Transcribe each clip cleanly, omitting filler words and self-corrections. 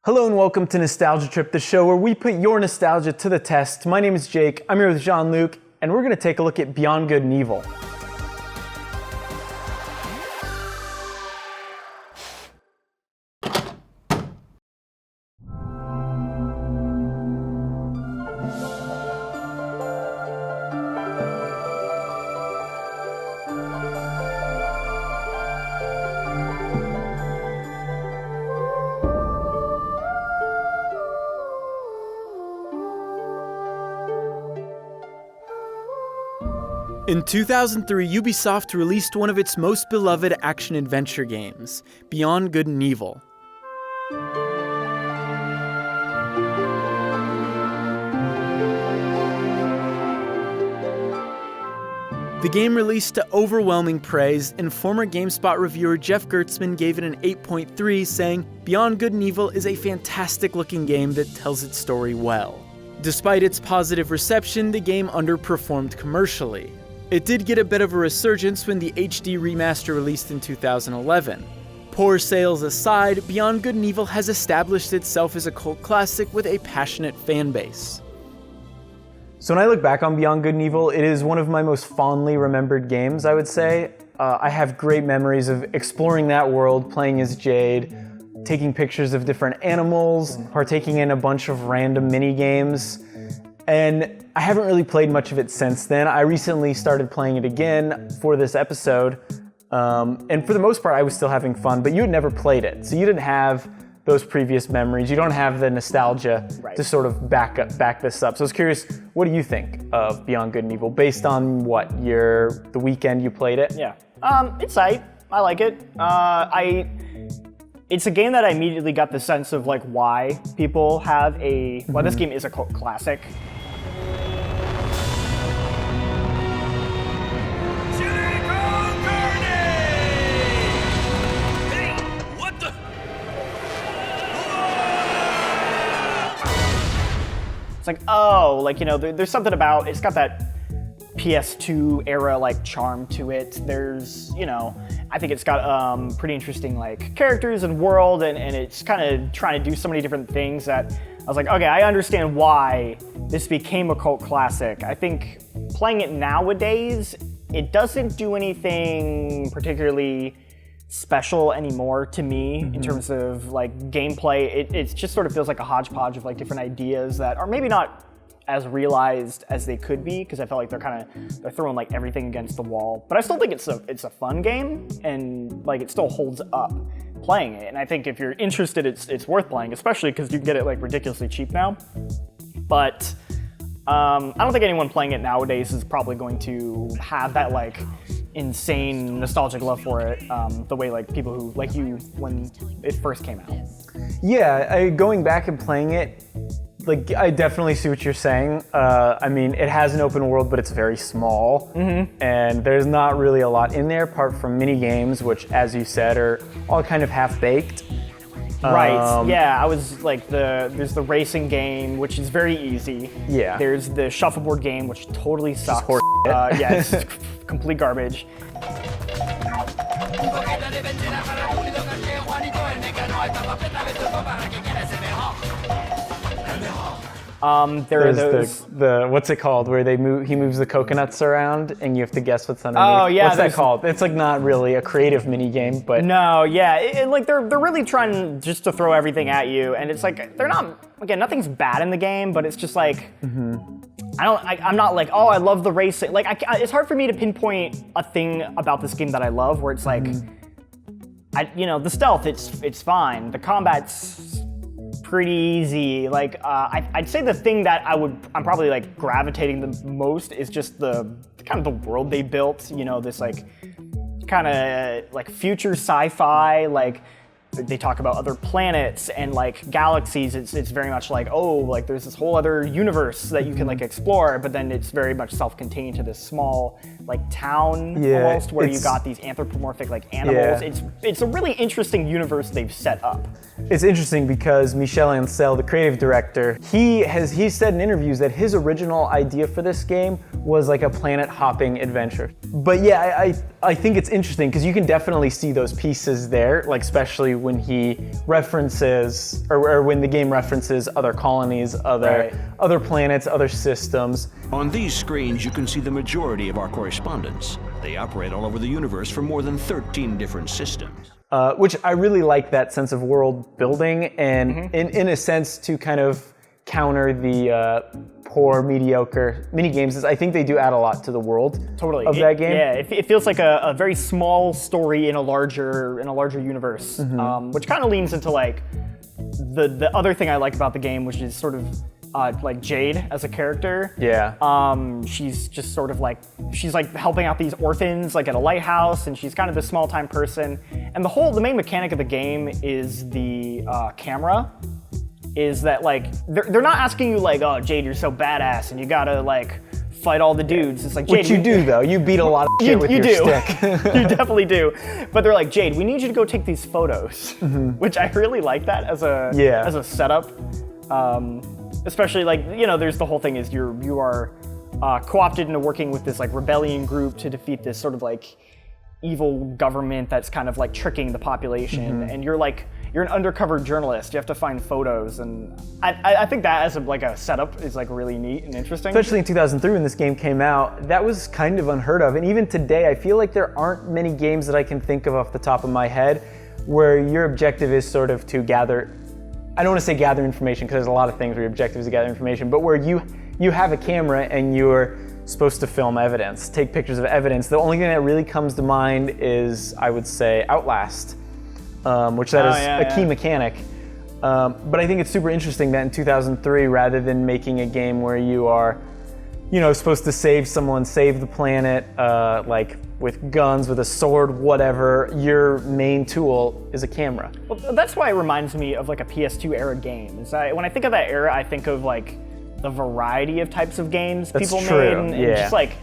Hello and welcome to Nostalgia Trip, the show where we put your nostalgia to the test. My name is Jake, I'm here with Jean-Luc, and we're going to take a look at Beyond Good and Evil. In 2003, Ubisoft released one of its most beloved action-adventure games, Beyond Good and Evil. The game released to overwhelming praise, and former GameSpot reviewer Jeff Gertzman gave it an 8.3, saying, "Beyond Good and Evil is a fantastic-looking game that tells its story well." Despite its positive reception, the game underperformed commercially. It did get a bit of a resurgence when the HD remaster released in 2011. Poor sales aside, Beyond Good and Evil has established itself as a cult classic with a passionate fan base. So when I look back on Beyond Good and Evil, it is one of my most fondly remembered games, I would say. I have great memories of exploring that world, playing as Jade, taking pictures of different animals, partaking in a bunch of random mini-games. And I haven't really played much of it since then. I recently started playing it again for this episode. And for the most part, I was still having fun, but you had never played it. So you didn't have those previous memories. You don't have the nostalgia to sort of back this up. So I was curious, what do you think of Beyond Good and Evil based on what, the weekend you played it? Yeah, it's tight. I like it. It's a game that I immediately got the sense of like why people have well, this game is a cult classic. It's like, oh, like, you know, there's something about, it's got that PS2 era like charm to it. There's, you know, I think it's got pretty interesting like characters and world, and it's kind of trying to do so many different things that I was like, okay, I understand why this became a cult classic. I think playing it nowadays, it doesn't do anything particularly special anymore to me in terms of like gameplay. It just sort of feels like a hodgepodge of like different ideas that are maybe not as realized as they could be, because I felt like they're throwing like everything against the wall. But I still think it's a fun game, and like it still holds up playing it. And I think if you're interested, it's worth playing, especially because you can get it like ridiculously cheap now. But I don't think anyone playing it nowadays is probably going to have that like insane nostalgic love for it the way like people who like you when it first came out. Yeah, going back and playing it, like, I definitely see what you're saying. I mean, it has an open world, but it's very small, and there's not really a lot in there apart from mini games, which, as you said, are all kind of half-baked. Right. Yeah, I was like there's the racing game, which is very easy. Yeah. There's the shuffleboard game, which totally sucks. Horse yeah, it's complete garbage. There are those. The what's it called? Where he moves the coconuts around, and you have to guess what's underneath. Oh yeah, what's that called? It's like not really a creative mini game, but no, yeah, like they're really trying just to throw everything at you, and it's like they're not. Again, nothing's bad in the game, but it's just like I'm not like, oh, I love the racing. Like it's hard for me to pinpoint a thing about this game that I love, where it's like, the stealth, it's fine. The combat's pretty easy. Like I'd say the thing that I'm probably like gravitating the most is just the kind of the world they built. You know, this like kind of like future sci-fi, like they talk about other planets and like galaxies. It's very much like, oh, like there's this whole other universe that you can like explore, but then it's very much self-contained to this small like town almost, where you got these anthropomorphic like animals. It's a really interesting universe they've set up. It's interesting because Michel Ancel, the creative director, he said in interviews that his original idea for this game was like a planet hopping adventure. But yeah, I think it's interesting because you can definitely see those pieces there, like especially when he references, or when the game references other colonies, other planets, other systems. On these screens, you can see the majority of our correspondents. They operate all over the universe from more than 13 different systems. Which I really like that sense of world building, and in a sense to kind of counter the poor, mediocre mini games. I think they do add a lot to the world of that game. Yeah, it feels like a very small story in a larger universe, which kind of leans into like the other thing I like about the game, which is sort of like Jade as a character. Yeah. She's just sort of like, she's like helping out these orphans like at a lighthouse, and she's kind of this small time person. And the main mechanic of the game is the camera. Is that like, they're not asking you like, oh Jade, you're so badass and you gotta like fight all the dudes. It's like, Jade, which you do though. You beat a lot of shit with your stick. You definitely do. But they're like, Jade, we need you to go take these photos, which I really like that as a setup. Especially like, there's the whole thing is you are co-opted into working with this like rebellion group to defeat this sort of like evil government that's kind of like tricking the population, and you're an undercover journalist. You have to find photos, and I think that as a setup is like really neat and interesting. Especially in 2003 when this game came out, that was kind of unheard of. And even today, I feel like there aren't many games that I can think of off the top of my head where your objective is sort of to gather, I don't want to say gather information because there's a lot of things where your objective is to gather information, but where you have a camera and you're supposed to film evidence, take pictures of evidence. The only thing that really comes to mind is, I would say, Outlast, which that is a key mechanic. But I think it's super interesting that in 2003, rather than making a game where you are, supposed to save someone, save the planet, like with guns, with a sword, whatever, your main tool is a camera. Well, that's why it reminds me of like a PS2 era game. When I think of that era, I think of like the variety of types of games people made, and just like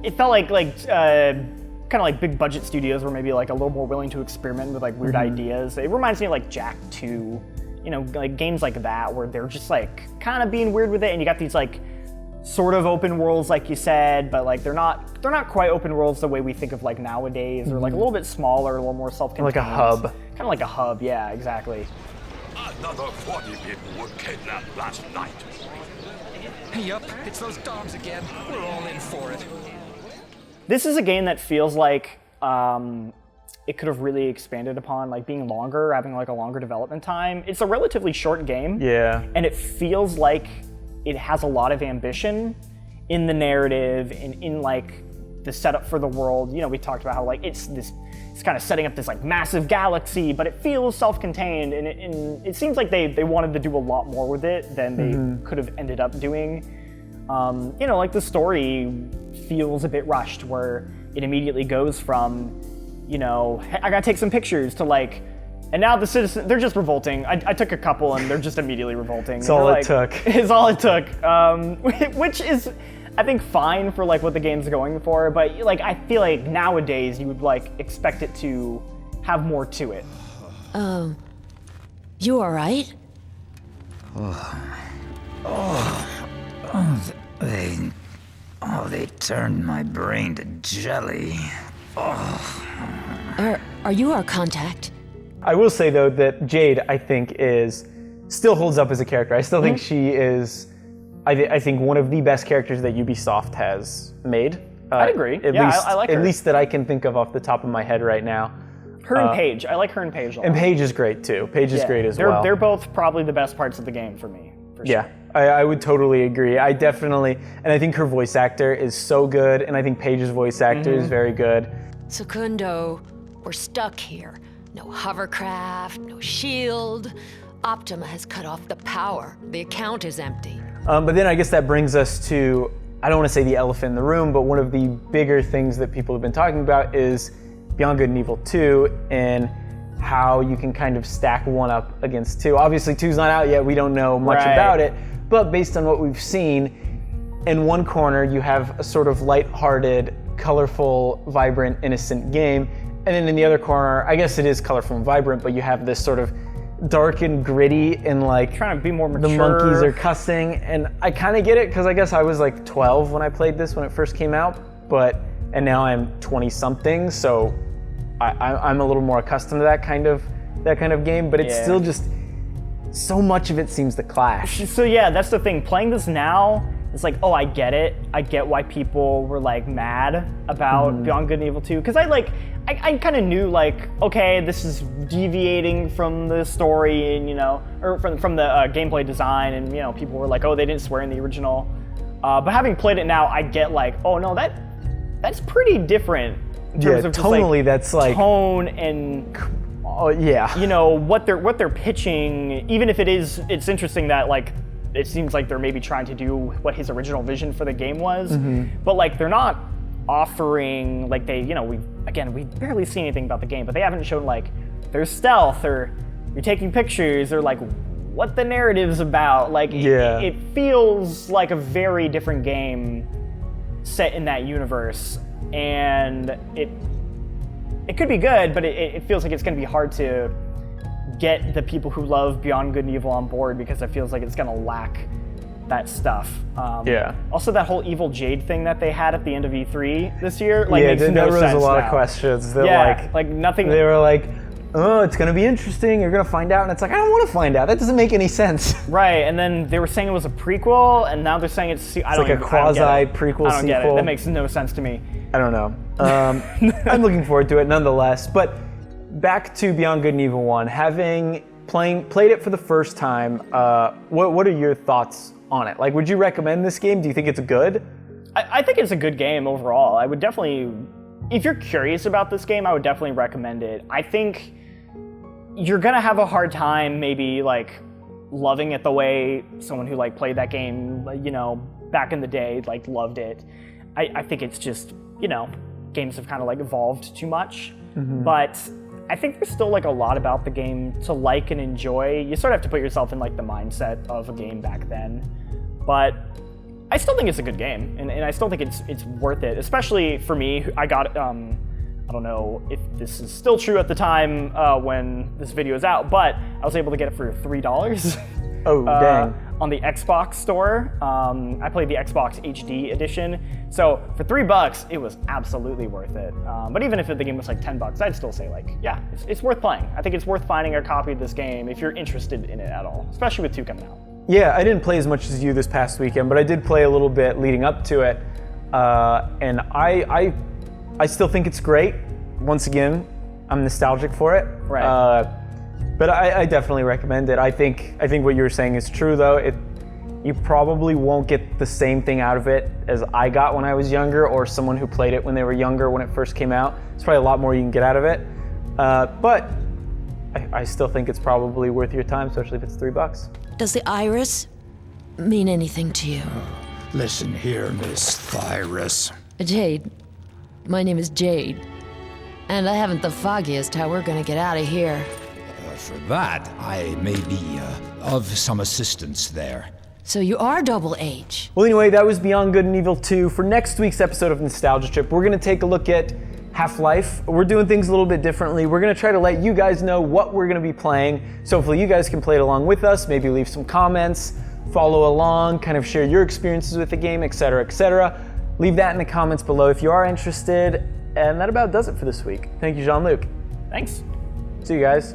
it felt like kind of like big budget studios were maybe like a little more willing to experiment with like weird ideas. It reminds me of like Jak 2, like games like that where they're just like kind of being weird with it, and you got these like sort of open worlds like you said, but like they're not quite open worlds the way we think of like nowadays. They're like a little bit smaller, a little more self-contained. Like a hub. Kind of like a hub, yeah, exactly. Another 40 people were kidnapped last night. Yup, it's those dogs again. We're all in for it. This is a game that feels like it could have really expanded upon, like being longer, having like a longer development time. It's a relatively short game. Yeah. And it feels like it has a lot of ambition in the narrative and in like the setup for the world. We talked about how like it's kind of setting up this like massive galaxy, but it feels self-contained, and it seems like they wanted to do a lot more with it than they could have ended up doing. Like the story feels a bit rushed, where it immediately goes from, hey, I gotta take some pictures to like, and now the citizens, they're just revolting. I took a couple and they're just immediately revolting. It's all it took. It's all it took. Which is, I think, fine for like what the game's going for, but like I feel like nowadays you would like expect it to have more to it. You all right? They turned my brain to jelly. Are you our contact? I will say though that Jade, I think, still holds up as a character. I still think she is, I think, one of the best characters that Ubisoft has made. I'd agree. I like her. At least that I can think of off the top of my head right now. Her and Paige. I like her and Paige a lot. And Paige is great too. Paige is great as well. They're both probably the best parts of the game for me. Yeah, I would totally agree. I definitely, and I think her voice actor is so good, and I think Paige's voice actor is very good. Secundo, we're stuck here. No hovercraft, no shield. Optima has cut off the power. The account is empty. But then I guess that brings us to, I don't want to say the elephant in the room, but one of the bigger things that people have been talking about is Beyond Good and Evil 2 and how you can kind of stack one up against 2. Obviously 2's not out yet, we don't know much about it, but based on what we've seen, in one corner you have a sort of lighthearted, colorful, vibrant, innocent game, and then in the other corner, I guess it is colorful and vibrant, but you have this sort of dark and gritty, and like Trying to be more mature. the monkeys are cussing, and I kind of get it because I guess I was like 12 when I played this when it first came out, and now I'm 20 something, so I'm a little more accustomed to that kind of game, but it's still just so much of it seems to clash. So yeah, that's the thing. Playing this now, it's like, oh, I get it. I get why people were like mad about Beyond Good and Evil 2, because I kind of knew like, okay, this is deviating from the story and or from the gameplay design, and people were like, oh, they didn't swear in the original. But having played it now, I get like, oh no, that's pretty different in terms of just, tonally, that's like tone and. Oh yeah. What they're pitching, even if it's interesting that like it seems like they're maybe trying to do what his original vision for the game was, but like they're not offering like we barely see anything about the game, but they haven't shown like there's stealth or you're taking pictures or like what the narrative's about. Like it feels like a very different game set in that universe, and it could be good, but it feels like it's going to be hard to get the people who love Beyond Good and Evil on board, because it feels like it's going to lack that stuff. Also, that whole Evil Jade thing that they had at the end of E3 this year, like, makes no sense. There was a lot now. of questions. They're like nothing. They were like, oh, it's going to be interesting. You're going to find out. And it's like, I don't want to find out. That doesn't make any sense. Right, and then they were saying it was a prequel, and now they're saying it's like a quasi-prequel I don't get it. sequel. That makes no sense to me. I don't know. I'm looking forward to it nonetheless. But back to Beyond Good and Evil 1, having played it for the first time, what are your thoughts on it? Like, would you recommend this game? Do you think it's good? I think it's a good game overall. I would definitely, if you're curious about this game, I would definitely recommend it. I think you're gonna have a hard time maybe like loving it the way someone who like played that game, back in the day, like loved it. I think it's just, games have kind of like evolved too much, but I think there's still like a lot about the game to like and enjoy. You sort of have to put yourself in like the mindset of a game back then, but I still think it's a good game, and I still think it's worth it, especially for me. I got I don't know if this is still true at the time when this video is out, but I was able to get it for $3. Oh, dang. On the Xbox store. I played the Xbox HD edition. So for $3, it was absolutely worth it. But even if the game was like $10, I'd still say like, yeah, it's worth playing. I think it's worth finding a copy of this game if you're interested in it at all, especially with 2 coming out. Yeah, I didn't play as much as you this past weekend, but I did play a little bit leading up to it. And I still think it's great. Once again, I'm nostalgic for it. Right. But I definitely recommend it. I think what you were saying is true, though. You probably won't get the same thing out of it as I got when I was younger, or someone who played it when they were younger when it first came out. There's probably a lot more you can get out of it. But I still think it's probably worth your time, especially if it's $3. Does the iris mean anything to you? Listen here, Miss Thyrus. Jade. My name is Jade. And I haven't the foggiest how we're gonna get out of here. For that, I may be of some assistance there. So you are Double H. Well, anyway, that was Beyond Good and Evil 2. For next week's episode of Nostalgia Trip, we're going to take a look at Half-Life. We're doing things a little bit differently. We're going to try to let you guys know what we're going to be playing. So hopefully you guys can play it along with us, maybe leave some comments, follow along, kind of share your experiences with the game, etc., etc. Leave that in the comments below if you are interested. And that about does it for this week. Thank you, Jean-Luc. Thanks. See you guys.